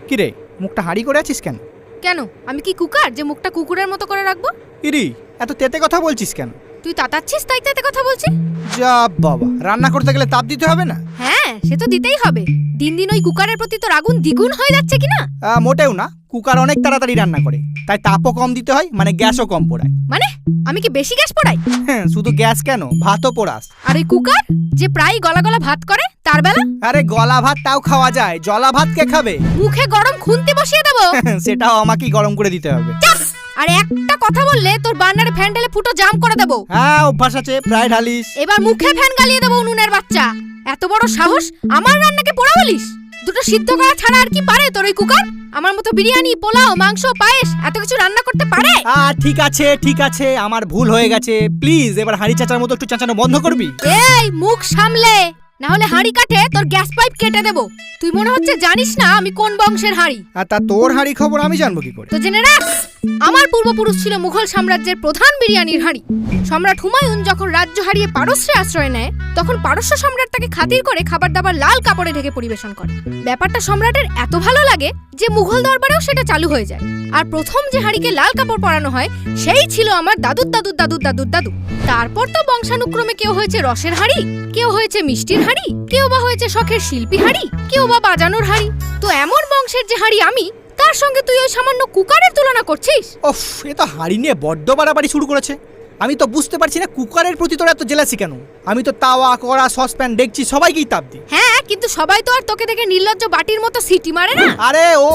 কি রে, মুখটা হাঁড়ি করে আছিস কেন? কেন, আমি কি কুকার যে মুখটা কুকুরের মতো করে রাখবো? ইরি, এত তেতে কথা বলছিস কেন? তুই তাতাচ্ছিস তাই তাতে কথা বলছি। যা বাবা, রান্না করতে গেলে তাপ দিতে হবে না? হ্যাঁ, সে তো দিতেই হবে। দিন দিন ওই কুকারের প্রতি তোর আগুন দ্বিগুণ হয়ে যাচ্ছে কিনা? মোটেও না, কুকার অনেক তাড়াতাড়ি রান্না করে, তাই তাপও কম দিতে হয়, মানে গ্যাসও কম পোড়ায়। মানে আমি কি বেশি গ্যাস পোড়াই? হ্যাঁ, শুধু গ্যাস কেন, ভাতও পোড়াস। আর ওই কুকার যে প্রায় গলা গলা ভাত করে, তার বেলা? আরে গলা ভাত তাও খাওয়া যায়, জলা ভাত কে খাবে? মুখে গরম খুন্তি বসিয়ে দেবো। সেটাও আমাকেই গরম করে দিতে হবে। চাপ! আর একটা কথা বললে তোর বার্নারে ফ্যান ঢেলে ফুটো জাম করে দেবো। হ্যাঁ, অভ্যাস আছে, প্রায় ঢালিস। এবার মুখে ফ্যান গালিয়ে দেবো উনুনের বাচ্চা। এত বড় সাহস, আমার রান্নাকে পোড়া বলিস? দুটো সিদ্ধ করা ছাড়া আর কি পারে তোর ওই কুকার? আমার মতো বিরিয়ানি, পোলাও, মাংস, পায়েস এত কিছু রান্না করতে পারে? ঠিক আছে ঠিক আছে, আমার ভুল হয়ে গেছে। প্লিজ এবার হাঁড়ি চাচার মতো একটু চাচানো বন্ধ করবি? এই মুখ সামলে, না হলে হাঁড়ি কাটে তোর গ্যাস পাইপ কেটে দেবো। তুই মনে হচ্ছে জানিস না আমি কোন বংশের হাঁড়ি। আর তা তোর হাঁড়ি খবর আমি জানবো কি করে? তো জেনে রাখ, আমার পূর্বপুরুষ ছিল মুঘল সাম্রাজ্যের প্রধান বিরিয়ানির হাঁড়ি। সম্রাট হুমায়ুন যখন রাজ্য হারিয়ে পারস্যে আশ্রয় নেয়, তখন পারস্য সম্রাট তাকে খাতির করে খাবার দাবার লাল কাপড়ে ঢেকে পরিবেশন করে। ব্যাপারটা সম্রাটের এত ভালো লাগে যে মুঘল দরবারেও সেটা চালু হয়ে যায়। আর প্রথম যে হাঁড়িকে লাল কাপড় পরানো হয় সেই ছিল আমার দাদুর দাদুর দাদুর দাদুর দাদু। তারপর তো বংশানুক্রমে কেউ হয়েছে রসের হাঁড়ি, কেউ হয়েছে মিষ্টির হাঁড়ি, কেউ বা হয়েছে শখের শিল্পী হাঁড়ি, কেউ বা বাজানোর হাঁড়ি। তো এমন বংশের যে হাঁড়ি আমি, তার সঙ্গে তুই ওই সামান্য কুকারের তুলনা করছিস? ওফ, এ তো হাঁড়ি নিয়ে বড্ড বাড়াবাড়ি শুরু করেছে। আমি তো বুঝতে পারছি না কুকারের প্রতি তোর এত জেলাসি কেন? আমি তো তাওয়া, কড়া, সসপ্যান, ডেকচি সবাইকেই তাপ দিই। হ্যাঁ, কিন্তু সবাই তো আর তোকে দেখে নির্লজ্জ বাটির মতো সিটি মারে না। আরে ও